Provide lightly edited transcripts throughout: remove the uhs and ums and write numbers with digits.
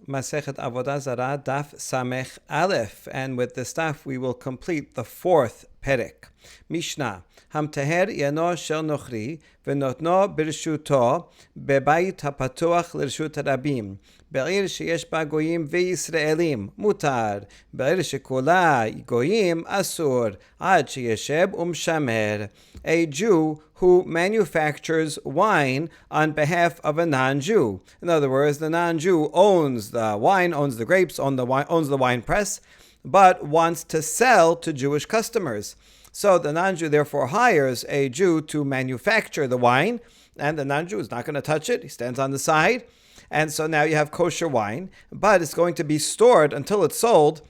Masechet Avoda Zara Daf Samech Aleph, and with this daf we will complete the fourth perek. Mishnah: Hamteher yano shel nochri v'notno birshuto bebayit hapatuach l'rshut rabim בעיר שיש בה גויים וישראלים מותר, בעיר שכולה גויים אסור, עד שישב ומשמר. A Jew who manufactures wine on behalf of a non-Jew. In other words, the non-Jew owns the wine, owns the grapes, owns the wine press, but wants to sell to Jewish customers. So the non-Jew therefore hires a Jew to manufacture the wine, and the non-Jew is not going to touch it. He stands on the side. And so now you have kosher wine, but it's going to be stored until it's sold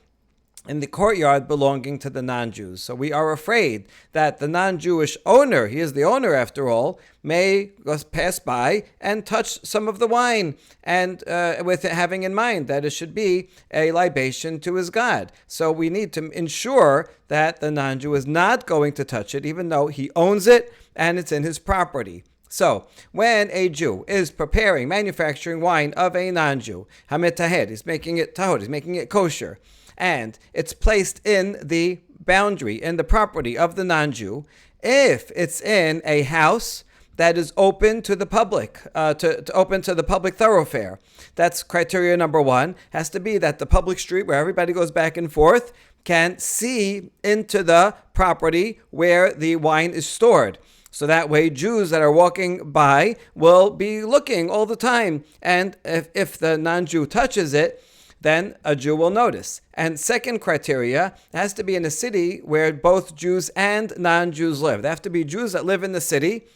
in the courtyard belonging to the non-Jews. So we are afraid that the non-Jewish owner, he is the owner after all, may pass by and touch some of the wine, and with it having in mind that it should be a libation to his God. So we need to ensure that the non-Jew is not going to touch it, even though he owns it and it's in his property. So, when a Jew is manufacturing wine of a non-Jew, hametahed, he's making it tahor, he's making it kosher, and it's placed in the boundary, in the property of the non-Jew, if it's in a house that is open to the public, open to the public thoroughfare. That's criteria number one. Has to be that the public street where everybody goes back and forth can see into the property where the wine is stored. So that way Jews that are walking by will be looking all the time. And if the non-Jew touches it, then a Jew will notice. And second criteria, it has to be in a city where both Jews and non-Jews live. There have to be Jews that live in the city.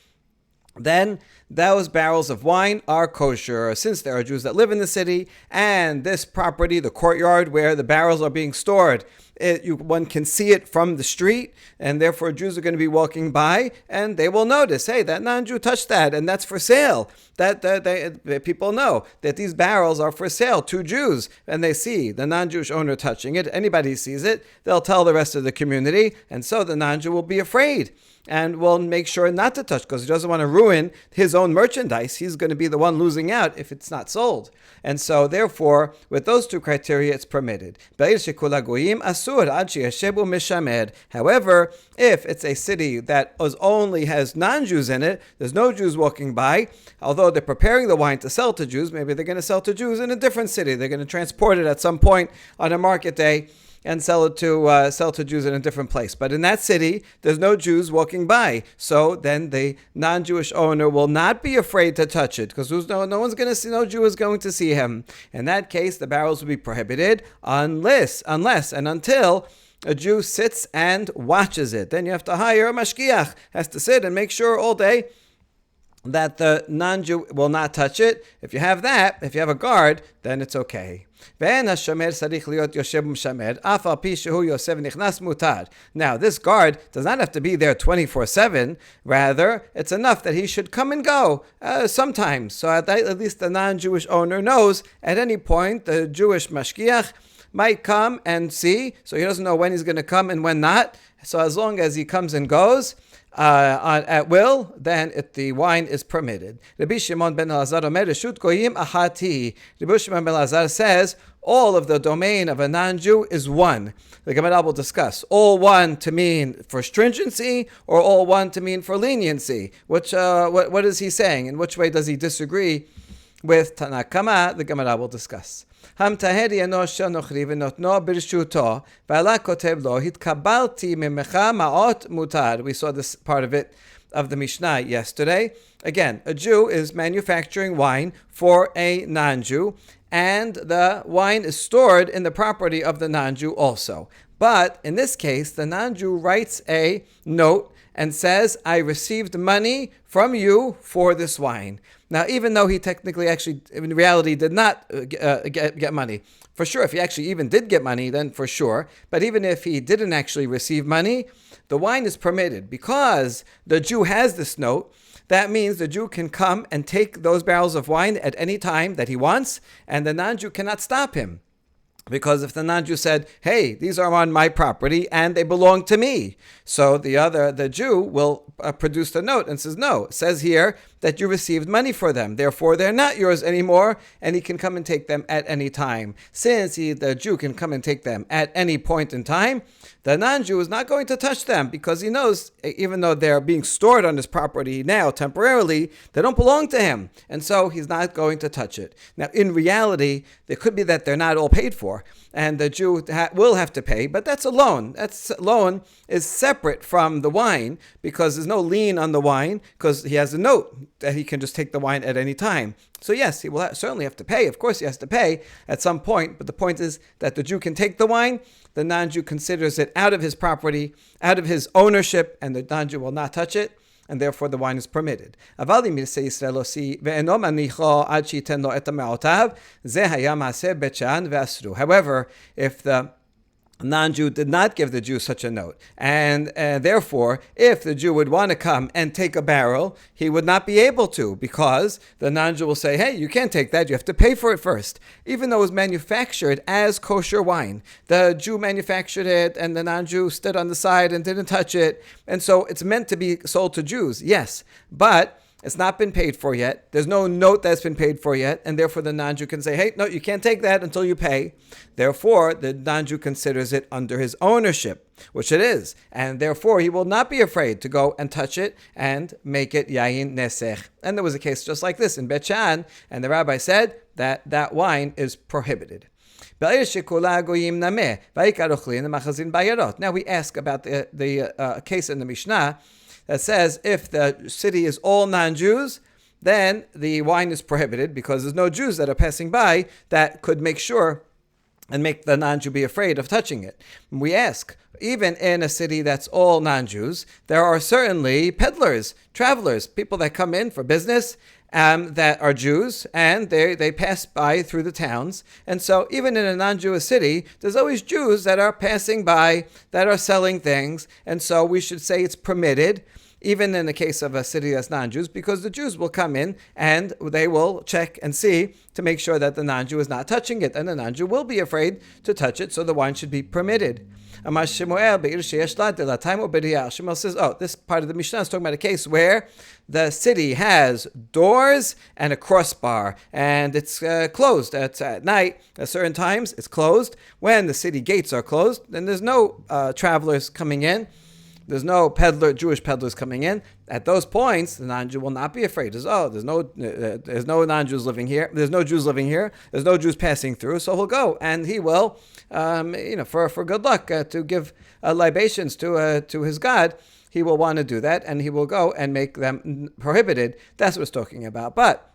Then those barrels of wine are kosher, since there are Jews that live in the city, and this property, the courtyard where the barrels are being stored, one can see it from the street, and therefore Jews are going to be walking by, and they will notice, hey, that non-Jew touched that, and that's for sale. People know that these barrels are for sale to Jews, and they see the non-Jewish owner touching it. Anybody sees it, they'll tell the rest of the community, and so the non-Jew will be afraid and will make sure not to touch, because he doesn't want to ruin his own merchandise. He's going to be the one losing out if it's not sold. And so therefore, with those two criteria, it's permitted. However, if it's a city that only has non-Jews in it, there's no Jews walking by, although they're preparing the wine to sell to Jews, maybe they're going to sell to Jews in a different city. They're going to transport it at some point on a market day and sell to Jews in a different place. But in that city, there's no Jews walking by. So then the non-Jewish owner will not be afraid to touch it, because no one's going to see, no Jew is going to see him. In that case, the barrels will be prohibited unless and until a Jew sits and watches it. Then you have to hire a Mashgiach, has to sit and make sure all day that the non-Jew will not touch it. If you have that, if you have a guard, then it's okay. Now, this guard does not have to be there 24/7. Rather, it's enough that he should come and go sometimes. So at least the non-Jewish owner knows at any point the Jewish Mashgiach might come and see. So he doesn't know when he's going to come and when not. So as long as he comes and goes at will, then the wine is permitted. Rabbi Shimon ben Elazar Omer Reshut Goyim Ahati. Rabbi Shimon ben Elazar says all of the domain of a non-Jew is one. The Gemara will discuss all one to mean for stringency or all one to mean for leniency. What is he saying? In which way does he disagree with Tanakama? The Gemara will discuss. We saw this part of the Mishnah yesterday. Again, a Jew is manufacturing wine for a non-Jew, and the wine is stored in the property of the non-Jew also. But in this case, the non-Jew writes a note and says, I received money from you for this wine. Now, even though he technically in reality did not get money, for sure, if he actually even did get money, then for sure. But even if he didn't actually receive money, the wine is permitted. Because the Jew has this note, that means the Jew can come and take those barrels of wine at any time that he wants, and the non-Jew cannot stop him. Because if the non-Jew said, hey, these are on my property and they belong to me, so the Jew will produce the note and says, no, it says here that you received money for them. Therefore, they're not yours anymore, and he can come and take them at any time. Since the Jew can come and take them at any point in time, the non-Jew is not going to touch them because he knows, even though they're being stored on his property now temporarily, they don't belong to him. And so he's not going to touch it. Now, in reality, it could be that they're not all paid for, and the Jew will have to pay, but that's a loan. That loan is separate from the wine because there's no lien on the wine because he has a note that he can just take the wine at any time. So yes, he will certainly have to pay. Of course he has to pay at some point, but the point is that the Jew can take the wine, the non-Jew considers it out of his property, out of his ownership, and the non-Jew will not touch it, and therefore the wine is permitted. However, if the non-Jew did not give the Jew such a note, and therefore, if the Jew would want to come and take a barrel, he would not be able to, because the non-Jew will say, hey, you can't take that, you have to pay for it first. Even though it was manufactured as kosher wine, the Jew manufactured it, and the non-Jew stood on the side and didn't touch it, and so it's meant to be sold to Jews, yes, but it's not been paid for yet. There's no note that's been paid for yet, and therefore the non-Jew can say, hey, no, you can't take that until you pay. Therefore, the non-Jew considers it under his ownership, which it is, and therefore he will not be afraid to go and touch it and make it yayin nesech. And there was a case just like this in Bet Shan, and the rabbi said that that wine is prohibited. Now we ask about the case in the Mishnah that says if the city is all non-Jews, then the wine is prohibited because there's no Jews that are passing by that could make sure and make the non-Jew be afraid of touching it. We ask, even in a city that's all non-Jews, there are certainly peddlers, travelers, people that come in for business that are Jews, and they pass by through the towns. And so even in a non-Jewish city, there's always Jews that are passing by, that are selling things. And so we should say it's permitted, even in the case of a city that's non-Jews, because the Jews will come in and they will check and see to make sure that the non-Jew is not touching it. And the non-Jew will be afraid to touch it, so the wine should be permitted. Shmuel says, this part of the Mishnah is talking about a case where the city has doors and a crossbar, and it's closed. It's at night. At certain times, it's closed. When the city gates are closed, then there's no travelers coming in. There's no Jewish peddlers coming in. At those points, the non-Jew will not be afraid. There's no non-Jews living here. There's no Jews living here. There's no Jews passing through. So he'll go and he will, for good luck, to give libations to his God. He will want to do that, and he will go and make them prohibited. That's what it's talking about. But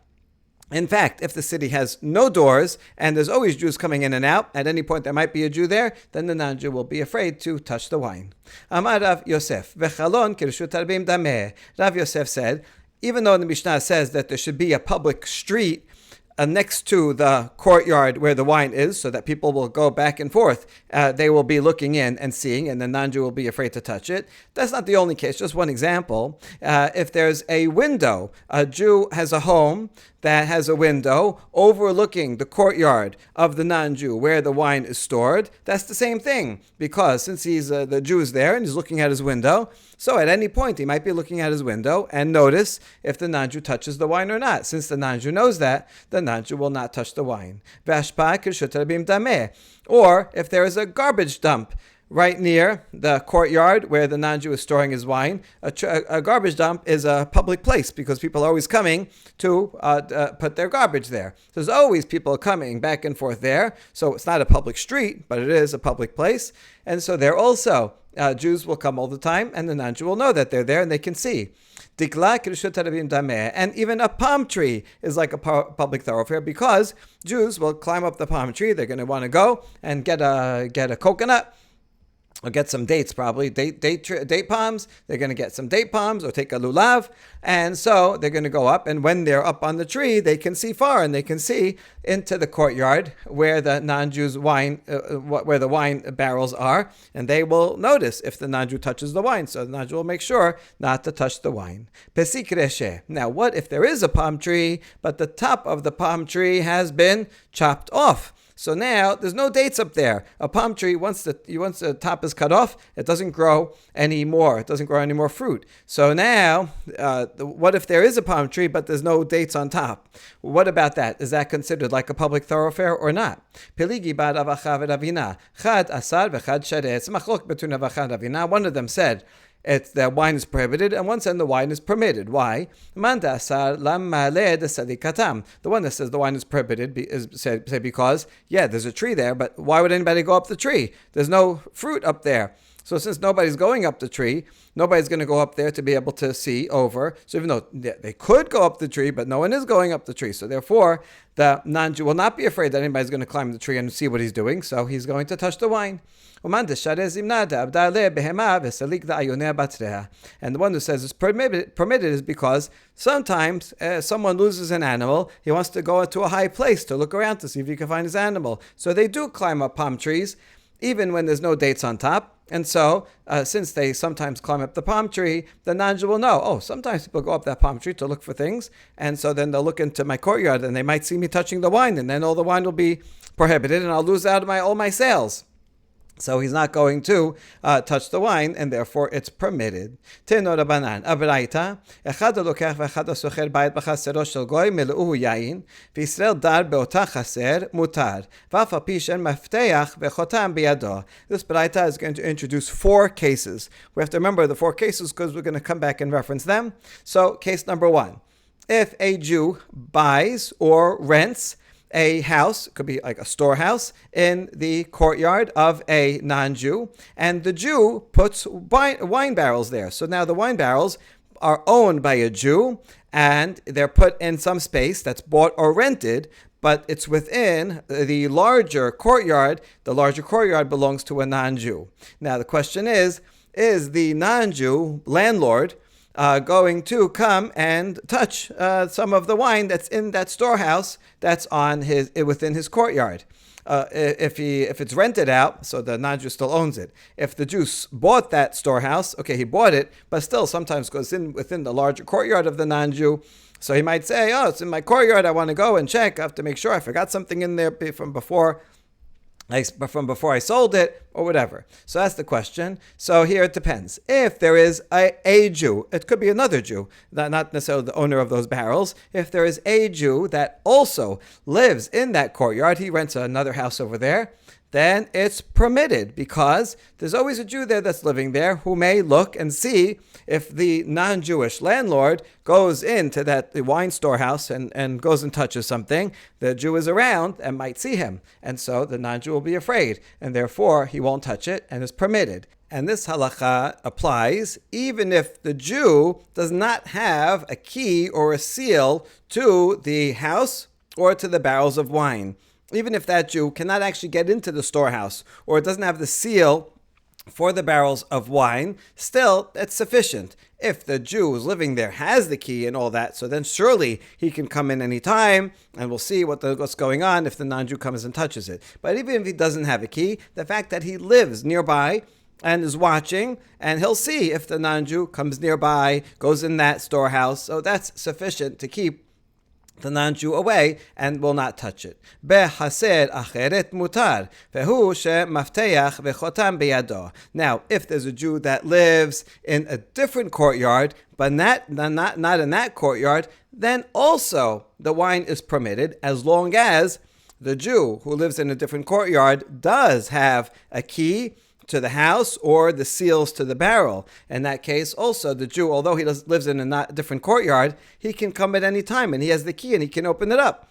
in fact, if the city has no doors and there's always Jews coming in and out, at any point there might be a Jew there, then the non-Jew will be afraid to touch the wine. Amar Rav Yosef, v'chalon kirshut harbim dameh. Rav Yosef said, even though the Mishnah says that there should be a public street next to the courtyard where the wine is, so that people will go back and forth. They will be looking in and seeing, and the non-Jew will be afraid to touch it. That's not the only case, just one example. If there's a window, a Jew has a home that has a window overlooking the courtyard of the non-Jew where the wine is stored, that's the same thing, because since the Jew is there and he's looking at his window, so at any point he might be looking at his window and notice if the non-Jew touches the wine or not. Since the non-Jew knows that, the non-Jew will not touch the wine. Or if there is a garbage dump right near the courtyard where the non-Jew is storing his wine, a garbage dump is a public place because people are always coming to put their garbage there. So there's always people coming back and forth there. So it's not a public street, but it is a public place. And so there also, Jews will come all the time, and the non-Jew will know that they're there and they can see. And even a palm tree is like a public thoroughfare because Jews will climb up the palm tree. They're going to want to go and get a coconut, or get some dates, probably date palms. They're going to get some date palms or take a lulav, and so they're going to go up. And when they're up on the tree, they can see far, and they can see into the courtyard where the non-Jews wine, where the wine barrels are, and they will notice if the non-Jew touches the wine. So the non-Jew will make sure not to touch the wine. Pesik reshe. Now, what if there is a palm tree, but the top of the palm tree has been chopped off? So now there's no dates up there. A palm tree, once the top is cut off, it doesn't grow anymore. It doesn't grow any more fruit. So now, what if there is a palm tree, but there's no dates on top? What about that? Is that considered like a public thoroughfare or not? Peligi bad avacha v'ravina. Chad asar v'chad shareh. It's machlok between avacha and ravina. One of them said the wine is prohibited, and one said the wine is permitted. Why? The one that says the wine is prohibited say because, there's a tree there, but why would anybody go up the tree? There's no fruit up there. So since nobody's going up the tree, nobody's going to go up there to be able to see over. So even though they could go up the tree, but no one is going up the tree. So therefore, the non-Jew will not be afraid that anybody's going to climb the tree and see what he's doing. So he's going to touch the wine. And the one who says it's permitted is because sometimes someone loses an animal. He wants to go to a high place to look around to see if he can find his animal. So they do climb up palm trees, even when there's no dates on top. And so, since they sometimes climb up the palm tree, the non-Jew will know, sometimes people go up that palm tree to look for things. And so then they'll look into my courtyard and they might see me touching the wine, and then all the wine will be prohibited and I'll lose out of all my sales. So he's not going to touch the wine, and therefore it's permitted. Teno Rabbanan, Abraita, Echad lokach v'echad socher bayit b'chasero shel goy miluhu yain, v'Yisrael dar be'ota chaser mutar, v'af al pi shen mafteach v'chotam biyado. This Braita is going to introduce 4 cases. We have to remember the 4 cases because we're going to come back and reference them. So case number 1, if a Jew buys or rents a house, could be like a storehouse, in the courtyard of a non-Jew, and the Jew puts wine barrels there. So now the wine barrels are owned by a Jew, and they're put in some space that's bought or rented, but it's within the larger courtyard. The larger courtyard belongs to a non-Jew. Now the question is the non-Jew landlord going to come and touch some of the wine that's in that storehouse that's within his courtyard? If it's rented out, so the non-Jew still owns it. If the Jew bought that storehouse, he bought it, but still sometimes goes in within the larger courtyard of the non-Jew. So he might say, it's in my courtyard, I want to go and check. I have to make sure I forgot something in there from before I sold it, or whatever. So that's the question. So here it depends. If there is a Jew, it could be another Jew, not necessarily the owner of those barrels. If there is a Jew that also lives in that courtyard, he rents another house over there, then it's permitted, because there's always a Jew there that's living there who may look and see if the non-Jewish landlord goes into the wine storehouse and goes and touches something. The Jew is around and might see him, and so the non-Jew will be afraid, and therefore he won't touch it and is permitted. And this halacha applies even if the Jew does not have a key or a seal to the house or to the barrels of wine. Even if that Jew cannot actually get into the storehouse, or it doesn't have the seal for the barrels of wine, still, it's sufficient. If the Jew who's living there has the key and all that, so then surely he can come in any time, and we'll see what's going on if the non-Jew comes and touches it. But even if he doesn't have a key, the fact that he lives nearby and is watching, and he'll see if the non-Jew comes nearby, goes in that storehouse, so that's sufficient to keep the non-Jew away and will not touch it. Behaser acheret mutar, vehu shemafteach vechotam biyado. Now, if there's a Jew that lives in a different courtyard, but not in that courtyard, then also the wine is permitted, as long as the Jew who lives in a different courtyard does have a key to the house or the seals to the barrel. In that case, also the Jew, although he lives in a different courtyard, he can come at any time and he has the key and he can open it up.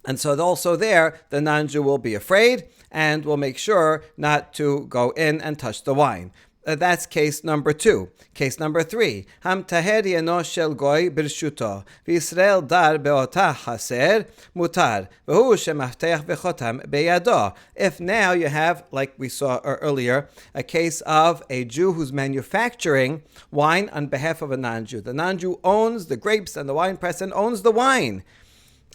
And so also there, the non-Jew will be afraid and will make sure not to go in and touch the wine. That's case number 2. Case number 3. Ham taher yeno shel goy birshuto, v'Yisrael dar be'ota chaser mutar, v'hu shemafteach v'chotam beyado. If now you have, like we saw earlier, a case of a Jew who's manufacturing wine on behalf of a non-Jew. The non-Jew owns the grapes and the wine press and owns the wine.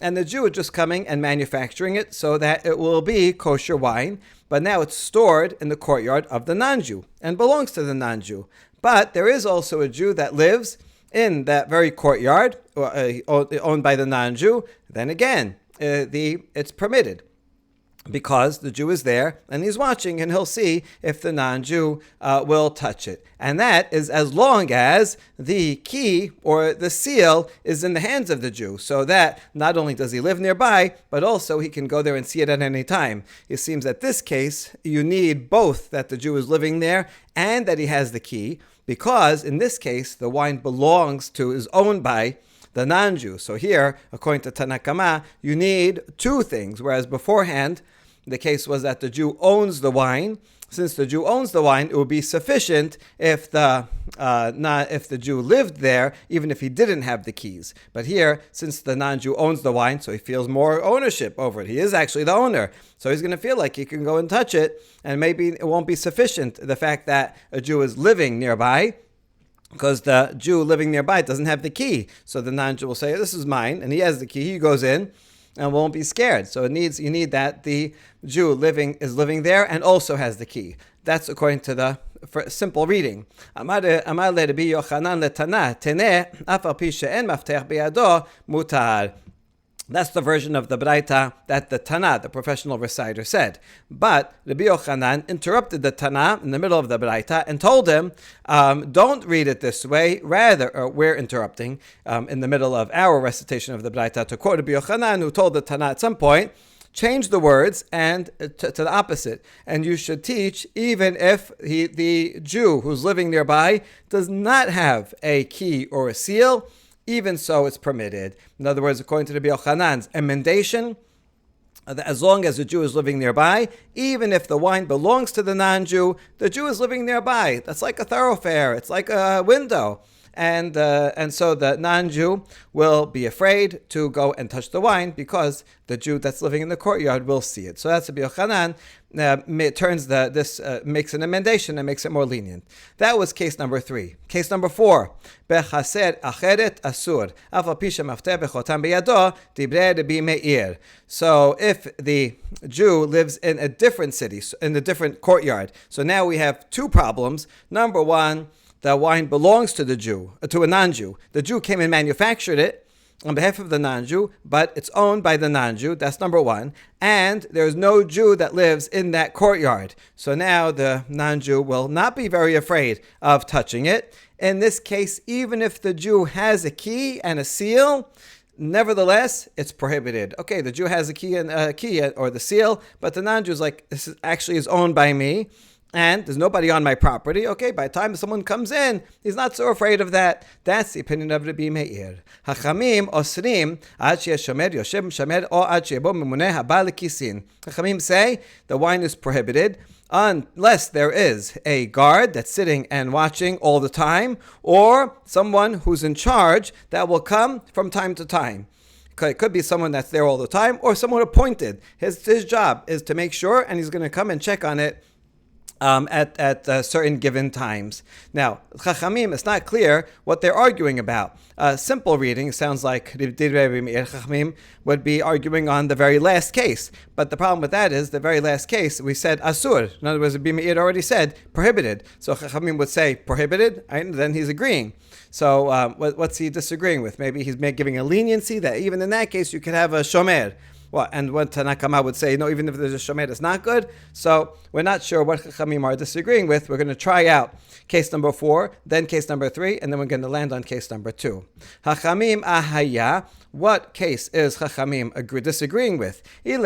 And the Jew is just coming and manufacturing it so that it will be kosher wine, but now it's stored in the courtyard of the non-Jew and belongs to the non-Jew. But there is also a Jew that lives in that very courtyard, owned by the non-Jew. Then again, it's permitted. because the Jew is there and he's watching, and he'll see if the non-Jew will touch it. And that is as long as the key or the seal is in the hands of the Jew, so that not only does he live nearby, but also he can go there and see it at any time. It seems that this case, you need both that the Jew is living there and that he has the key, because in this case, the wine is owned by the non-Jew. So here, according to Tanakama, you need two things, whereas beforehand, the case was that the Jew owns the wine. Since the Jew owns the wine, it would be sufficient if the Jew lived there, even if he didn't have the keys. But here, since the non-Jew owns the wine, so he feels more ownership over it. He is actually the owner, so he's going to feel like he can go and touch it, and maybe it won't be sufficient, the fact that a Jew is living nearby, because the Jew living nearby doesn't have the key. So the non-Jew will say, this is mine, and he has the key. He goes in and won't be scared. So you need that the Jew is living there and also has the key. That's according to the simple reading. Amar Rabbi Yochanan letana teneh af al pi she'en maftech biyado mutar. That's the version of the Braita that the Tana, the professional reciter, said. But Rabbi Yochanan interrupted the Tana in the middle of the Braita and told him, don't read it this way. Rather, we're interrupting in the middle of our recitation of the Braita to quote Rabbi Yochanan, who told the Tana at some point, change the words and to the opposite. And you should teach even if the Jew who's living nearby does not have a key or a seal. Even so, it's permitted. In other words, according to Rabbi Yochanan's emendation, as long as the Jew is living nearby, even if the wine belongs to the non-Jew, the Jew is living nearby. That's like a thoroughfare. It's like a window. And so the non-Jew will be afraid to go and touch the wine because the Jew that's living in the courtyard will see it. So that's Rabbi Yochanan makes an emendation and makes it more lenient. That was case number 3. Case number 4. Bechaser acheret asur. Af al pi she'mafteh bechotam biyado divrei Rabbi Meir. So if the Jew lives in a different city, in a different courtyard, so now we have two problems. Number one, the wine belongs to the Jew, to a non-Jew. The Jew came and manufactured it on behalf of the non-Jew, but it's owned by the non-Jew. That's number one. And there's no Jew that lives in that courtyard. So now the non-Jew will not be very afraid of touching it. In this case, even if the Jew has a key and a seal, nevertheless, it's prohibited. Okay, the Jew has a key or the seal, but the non-Jew is like, this is owned by me. And there's nobody on my property. Okay, by the time someone comes in, he's not so afraid of that. That's the opinion of Rabbi Meir. Hachamim osrim ad she'eshomer yoshev shamer o ad she'bo memuneh haba lekisin. Hachamim say the wine is prohibited unless there is a guard that's sitting and watching all the time, or someone who's in charge that will come from time to time. It could be someone that's there all the time, or someone appointed. His job is to make sure, and he's going to come and check on it at certain given times. Now, Chachamim, it's not clear what they're arguing about. Simple reading sounds like Chachamim would be arguing on the very last case. But the problem with that is the very last case, we said asur. In other words, Rabbi Meir already said prohibited. So Chachamim would say prohibited, and then he's agreeing. So what's he disagreeing with? Maybe he's giving a leniency that even in that case you could have a shomer. Well, and what Tanakama would say, no, even if there's a shomer, it's not good. So we're not sure what Chachamim are disagreeing with. We're going to try out case number 4, then case number 3, and then we're going to land on case number 2. Chachamim ahaya. What case is Chachamim disagreeing with? If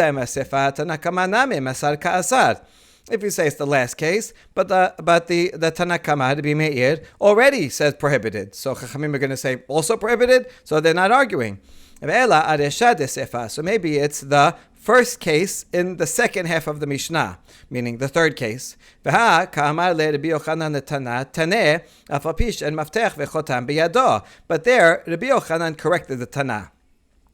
you say it's the last case, but the Tanakama, Rabbi Meir, already says prohibited. So Chachamim are going to say also prohibited, so they're not arguing. So maybe it's the first case in the second half of the Mishnah, meaning the third case. But there, Rabbi Yochanan corrected the Tana.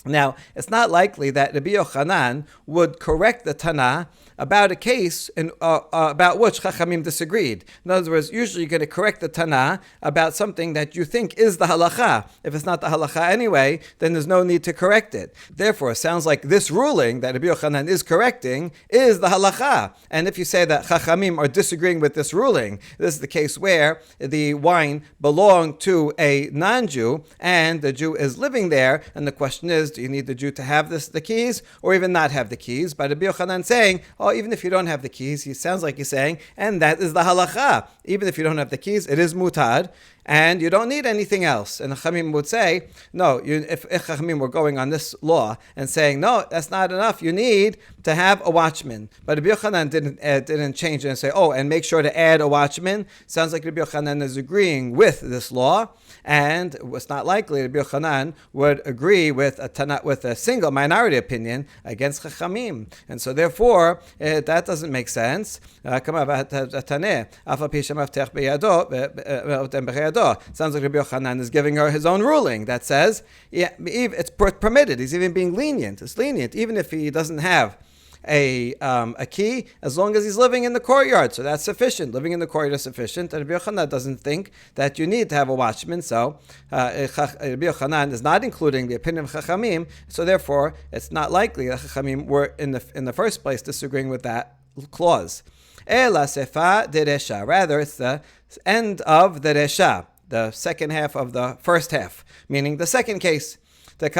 Now, it's not likely that Rabbi Yochanan would correct the Tana about a case about which Chachamim disagreed. In other words, usually you're going to correct the Tana about something that you think is the halacha. If it's not the halacha anyway, then there's no need to correct it. Therefore, it sounds like this ruling that Rabbi Yochanan is correcting is the halacha. And if you say that Chachamim are disagreeing with this ruling, this is the case where the wine belonged to a non-Jew and the Jew is living there, and the question is, do you need the Jew to have the keys or even not have the keys? But Rabbi Yochanan saying, even if you don't have the keys, he sounds like he's saying, and that is the halacha. Even if you don't have the keys, it is mutar, and you don't need anything else. And Chachamim would say, no, if Chachamim were going on this law and saying, no, that's not enough, you need to have a watchman. But Rabbi Yochanan didn't change it and say, and make sure to add a watchman. Sounds like Rabbi Yochanan is agreeing with this law, and it's not likely Rabbi Yochanan would agree with a single minority opinion against Chachamim. And so therefore, that doesn't make sense. Sounds like Rabbi Yochanan is giving her his own ruling that says, it's permitted. He's even being lenient. It's lenient, even if he doesn't have a key, as long as he's living in the courtyard. So that's sufficient. Living in the courtyard is sufficient. And Rabbi Yochanan doesn't think that you need to have a watchman. So Rabbi Yochanan is not including the opinion of Chachamim. So therefore, it's not likely that Chachamim were in the first place disagreeing with that clause. Ela sefa de resha. Rather, it's the end of the resha, the second half of the first half, meaning the second case. That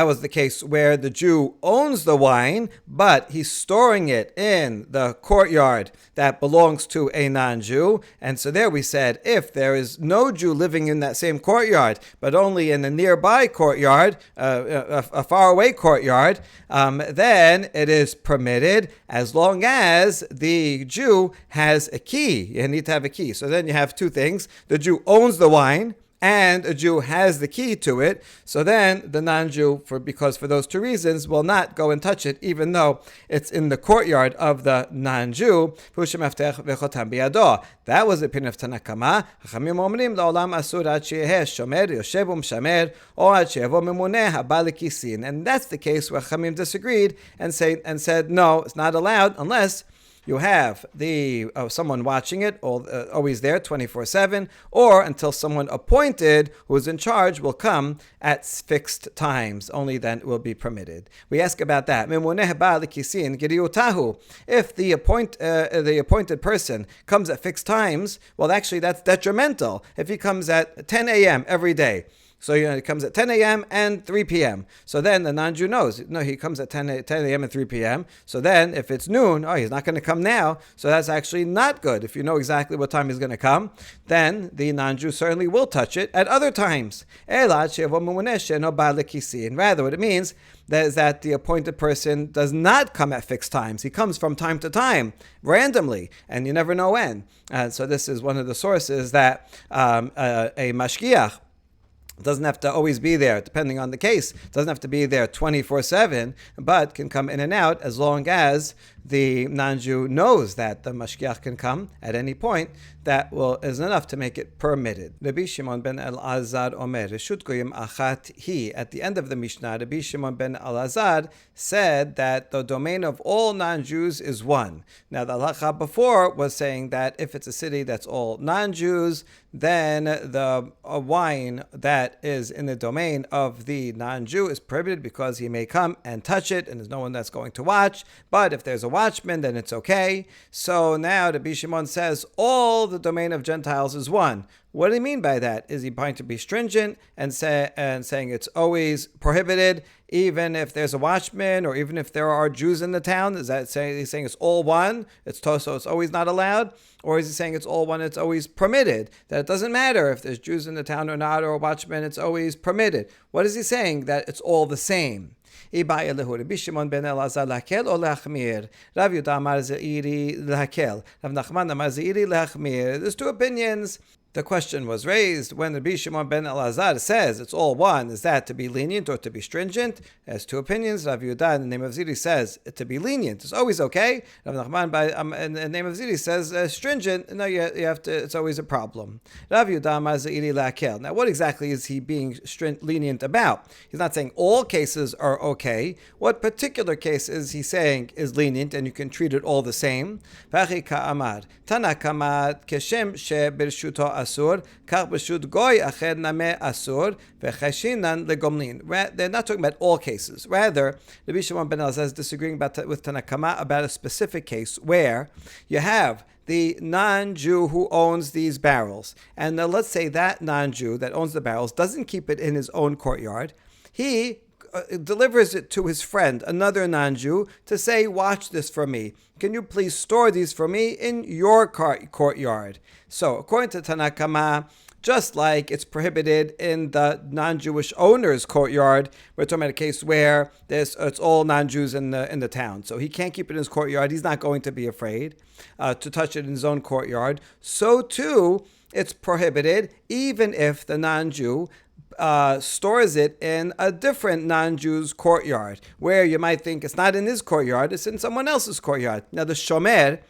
was the case where the Jew owns the wine, but he's storing it in the courtyard that belongs to a non-Jew. And so there we said, if there is no Jew living in that same courtyard, but only in a nearby courtyard, a faraway courtyard, then it is permitted as long as the Jew has a key. You need to have a key. So then you have two things. The Jew owns the wine, and a Jew has the key to it, so then the non-Jew, because for those two reasons, will not go and touch it, even though it's in the courtyard of the non-Jew. That was the opinion of Tanakama. And that's the case where Chachamim disagreed and said, no, it's not allowed unless you have someone watching it, always there, 24/7, or until someone appointed who is in charge will come at fixed times. Only then it will be permitted. We ask about that. If the appointed person comes at fixed times, well, actually that's detrimental. If he comes at 10 a.m. every day, so it comes at 10 a.m. and 3 p.m. So then the non-Jew knows, no, he comes at 10 a.m. and 3 p.m. So then if it's noon, he's not going to come now. So that's actually not good. If you know exactly what time he's going to come, then the non-Jew certainly will touch it at other times. And rather what it means is that the appointed person does not come at fixed times. He comes from time to time, randomly, and you never know when. So this is one of the sources that a Mashgiach doesn't have to always be there, depending on the case. It doesn't have to be there 24/7, but can come in and out as long as the non-Jew knows that the Mashgiach can come at any point. That is enough to make it permitted. Rabbi Shimon ben Elazar Omer, Reshut Goyim Achat Hi. At the end of the Mishnah, Rabbi Shimon ben Elazar said that the domain of all non-Jews is one. Now, the halacha before was saying that if it's a city that's all non-Jews, then the wine that is in the domain of the non-Jew is prohibited because he may come and touch it, and there's no one that's going to watch. But if there's a watchman, then it's okay. So now Rabbi Shimon says all the domain of Gentiles is one. What do you mean by that? Is he trying to be stringent and saying it's always prohibited, even if there's a watchman or even if there are Jews in the town? Is that he's saying it's all one? So it's always not allowed? Or is he saying it's all one, it's always permitted? That it doesn't matter if there's Jews in the town or not, or a watchman, it's always permitted. What is he saying? That it's all the same. Rabbi Shimon ben Elazar lakel or lachmir? Rav Yehuda amar zeiri lakel. Rav Nachman amar zeiri lachmir. There's two opinions. The question was raised when Rabbi Shimon ben Elazar says it's all one. Is that to be lenient or to be stringent? There's two opinions. Rav Yehuda in the name of Ziri says to be lenient. It's always okay. Rav Nachman in the name of Ziri says stringent. No, you have to. It's always a problem. Rav Yehuda amar zeiri lakel. Now, what exactly is he being lenient about? He's not saying all cases are okay. What particular case is he saying is lenient and you can treat it all the same? Vachi ka'amar Tanakama keshem she birshuto asur, kach b'shut goy acher name asur, v'chashinan legomlin. They're not talking about all cases. Rather, Rabbi Shimon ben Elazar is disagreeing with Tana Kama about a specific case where you have the non-Jew who owns these barrels. And let's say that non-Jew that owns the barrels doesn't keep it in his own courtyard. He delivers it to his friend, another non-Jew, to say, watch this for me. Can you please store these for me in your courtyard? So, according to Tana Kama, just like it's prohibited in the non-Jewish owner's courtyard, we're talking about a case where it's all non-Jews in the town. So he can't keep it in his courtyard. He's not going to be afraid to touch it in his own courtyard. So too, it's prohibited even if the non-Jew stores it in a different non-Jew's courtyard, where you might think it's not in his courtyard, it's in someone else's courtyard. Now the shomer,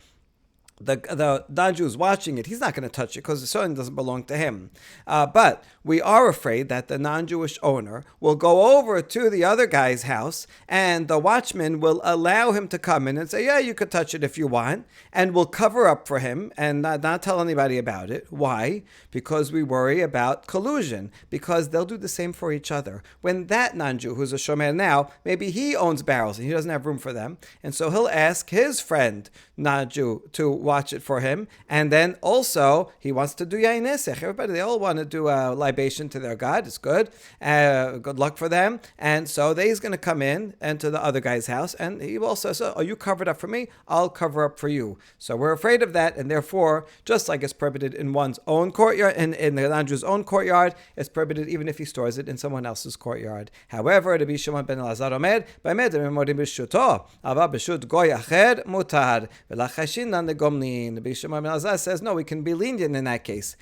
the non-Jew is watching it, he's not going to touch it because it certainly doesn't belong to him. But we are afraid that the non-Jewish owner will go over to the other guy's house and the watchman will allow him to come in and say, yeah, you could touch it if you want, and we'll cover up for him and not tell anybody about it. Why? Because we worry about collusion, because they'll do the same for each other. When that non-Jew, who's a shomer now, maybe he owns barrels and he doesn't have room for them, and so he'll ask his friend, non-Jew, to watch it for him, and then also he wants to do yain nesech. Everybody, they all want to do a libation to their God. It's good. Good luck for them. And so he's going to come in and to the other guy's house, and he will also say, oh, you covered up for me, I'll cover up for you. So we're afraid of that, and therefore, just like it's prohibited in one's own courtyard, in the non-Jew's own courtyard, it's prohibited even if he stores it in someone else's courtyard. However, Rabbi Shimon ben Elazar omer, b'amed memorim b'shuto, ava b'shut goy acher mutar, v'lachashinan legomlin. Rabbi Shimon ben Elazar says, no, we can be lenient in that case.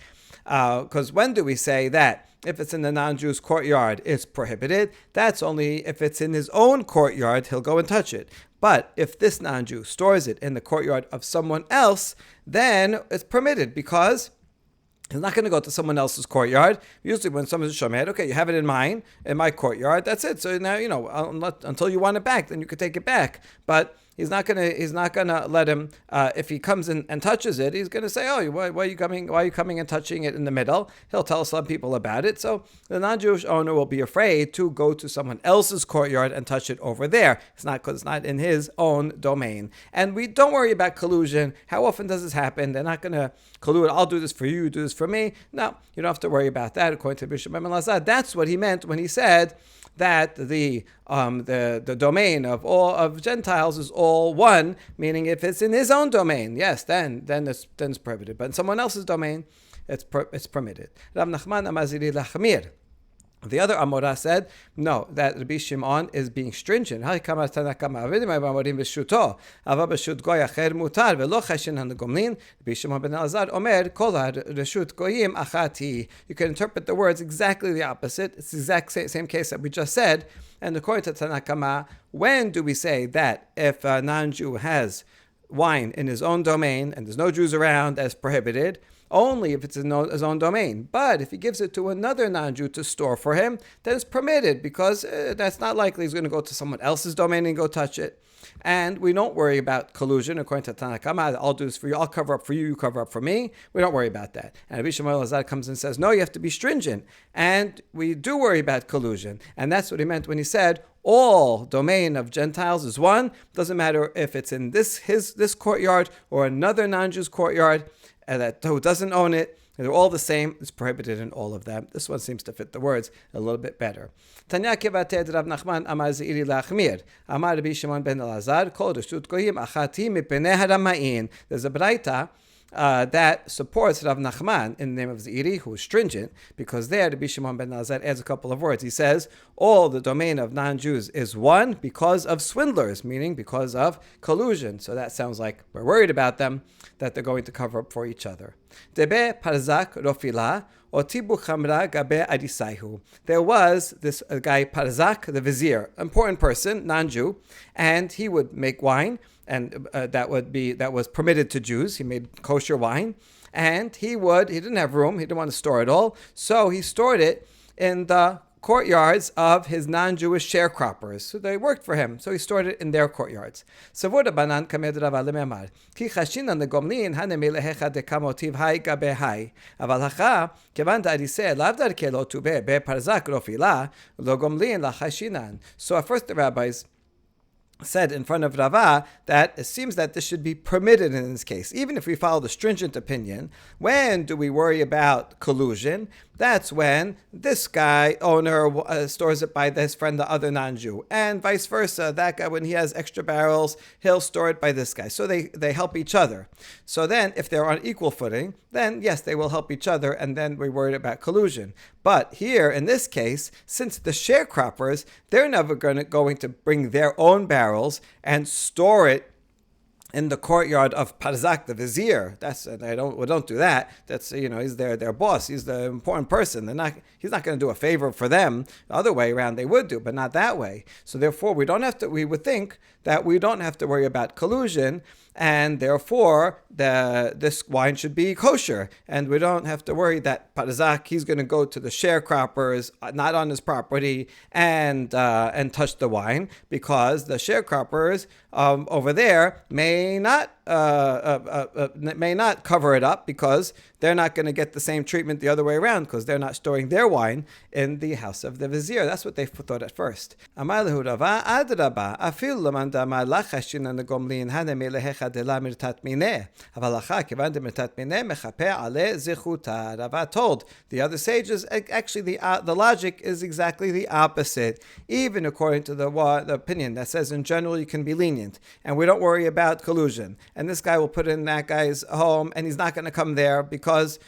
Because when do we say that if it's in the non-Jew's courtyard, it's prohibited? That's only if it's in his own courtyard, he'll go and touch it. But if this non-Jew stores it in the courtyard of someone else, then it's permitted, because he's not going to go to someone else's courtyard. Usually when someone's shomer, okay, you have it in my courtyard, that's it. So now, until you want it back, then you could take it back. But he's not gonna let him. If he comes in and touches it, he's gonna say, "Oh, why are you coming? Why are you coming and touching it in the middle?" He'll tell some people about it. So the non-Jewish owner will be afraid to go to someone else's courtyard and touch it over there. It's not because it's not in his own domain. And we don't worry about collusion. How often does this happen? They're not gonna collude. I'll do this for you. You do this for me. No, you don't have to worry about that. According to Bishop Ben Elazar, that's what he meant when he said that the domain of Gentiles is all one, meaning if it's in his own domain, yes, then it's prohibited. But in someone else's domain, it's permitted. Rav Nachman Amaziri Lachmir. The other Amora said, no, that Rabbi Shimon is being stringent. Rabbi Shimon ben Elazar omer kol reshut goyim achati. You can interpret the words exactly the opposite. It's the exact same case that we just said. And according to Tana Kama, when do we say that if a non-Jew has wine in his own domain and there's no Jews around, that's prohibited? Only if it's in his own domain. But if he gives it to another non-Jew to store for him, then it's permitted, because that's not likely he's going to go to someone else's domain and go touch it. And we don't worry about collusion. According to Tana Kama, I'll do this for you, I'll cover up for you, you cover up for me. We don't worry about that. And Rabbi Shimon ben Elazar comes and says, no, you have to be stringent. And we do worry about collusion. And that's what he meant when he said, all domain of Gentiles is one. Doesn't matter if it's in this courtyard or another non-Jew's courtyard, who doesn't own it. They're all the same. It's prohibited in all of them. This one seems to fit the words a little bit better. Tanya kevated Rav Nachman amar zeiri lachmir. Amar Rabbi Shimon ben Elazar kol reshut goyim achati mipenei haramain. There's a braita that supports Rav Nachman in the name of Zeiri, who is stringent, because there Rabbi Shimon ben Elazar adds a couple of words. He says, all the domain of non-Jews is one because of swindlers, meaning because of collusion. So that sounds like we're worried about them, that they're going to cover up for each other. Debe parzak rofila otibu chamra gabe adisaihu. There was this guy Parzak, the vizier, important person, non-Jew, and he would make wine, and that was permitted to Jews. He made kosher wine, and he didn't have room, he didn't want to store it all, so he stored it in the courtyards of his non-Jewish sharecroppers. So they worked for him, so he stored it in their courtyards. Avoda banan kamed Rava lememar. Ki chashinan legomlin hanemi lehecha dekamotiv hai gabe hai. Aval hacha kevan darise lav darke lo tube be parzak rofila lo gomlin la chashinan. So at first the rabbis said in front of Rava that it seems that this should be permitted in this case. Even if we follow the stringent opinion, when do we worry about collusion? That's when this guy, owner, stores it by his friend, the other non-Jew. And vice versa, that guy, when he has extra barrels, he'll store it by this guy. So they help each other. So then, if they're on equal footing, then yes, they will help each other, and then we're worried about collusion. But here, in this case, since the sharecroppers, they're never going to bring their own barrels and store it in the courtyard of Parzak, the vizier. Don't do that. That's he's their boss. He's the important person. He's not going to do a favor for them. The other way around, they would do, but not that way. So therefore, we would think that we don't have to worry about collusion, and therefore this wine should be kosher, and we don't have to worry that Parzak, he's going to go to the sharecroppers, not on his property, and touch the wine, because the sharecroppers over there may not cover it up, because they're not going to get the same treatment the other way around, because they're not storing their wine in the house of the vizier. That's what they thought at first. Amar lehu Rava, adraba, afil laman damar lachashin negomlin hanem lehecha de la mirtat mineh, avalacha kivan de mirtat mineh mechape ale zichuta. Rava told the other sages, actually the logic is exactly the opposite. Even according to the opinion that says in general you can be lenient, and we don't worry about collusion. And this guy will put it in that guy's home, and he's not going to come there because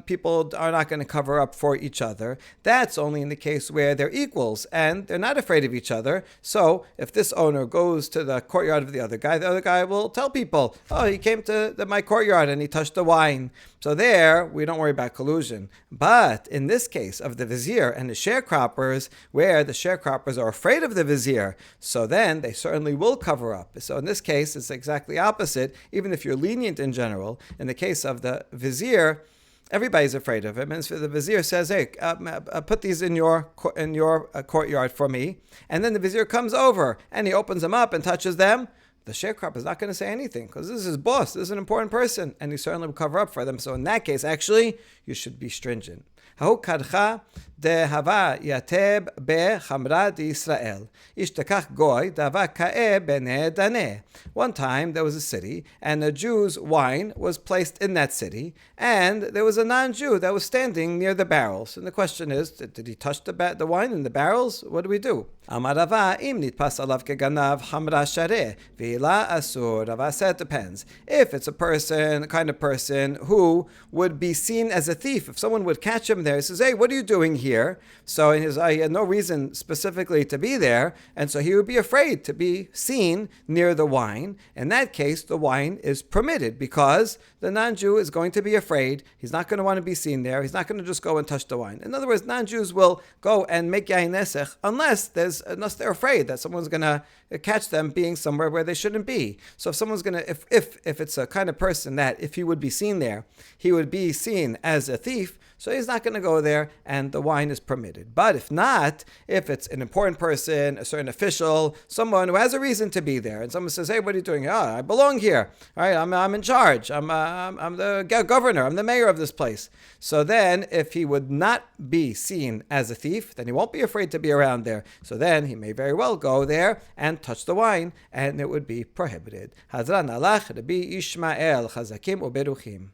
people are not going to cover up for each other. That's only in the case where they're equals and they're not afraid of each other. So if this owner goes to the courtyard of the other guy will tell people, oh, he came to my courtyard and he touched the wine. So there, we don't worry about collusion. But in this case of the vizier and the sharecroppers, where the sharecroppers are afraid of the vizier, so then they certainly will cover up. So in this case, it's exactly opposite. Even if you're lenient in general, in the case of the vizier, everybody's afraid of him. And so the vizier says, hey, put these in your courtyard for me. And then the vizier comes over and he opens them up and touches them. The sharecropper is not going to say anything because this is his boss. This is an important person. And he certainly will cover up for them. So in that case, actually, you should be stringent. Hahu kadcha de hava yateb be chamra de Israel. Ishtakach goy dava ka'e bene daneh. One time there was a city, and a Jew's wine was placed in that city, and there was a non-Jew that was standing near the barrels. And the question is, did he touch the wine in the barrels? What do we do? Amar Rava im nitpas alav keganav hamra shareh v'ila asur. Rava said, depends. If it's a kind of person who would be seen as a thief, if someone would catch him there, he says, hey, what are you doing here? So he had no reason specifically to be there, and so he would be afraid to be seen near the wine. In that case, the wine is permitted because the non-Jew is going to be afraid. He's not going to want to be seen there. He's not going to just go and touch the wine. In other words, non-Jews will go and make yain nesech unless they're afraid that someone's going to catch them being somewhere where they shouldn't be. So if someone's going to, if it's a kind of person that if he would be seen there, he would be seen as a thief, so he's not going to go there, and the wine is permitted. But if not, if it's an important person, a certain official, someone who has a reason to be there, and someone says, hey, what are you doing? Oh, I belong here. All right, I'm in charge. I'm the governor. I'm the mayor of this place. So then, if he would not be seen as a thief, then he won't be afraid to be around there. So then, he may very well go there and touch the wine, and it would be prohibited. Hazran alach Rabbi Ishmael chazakim uberuchim.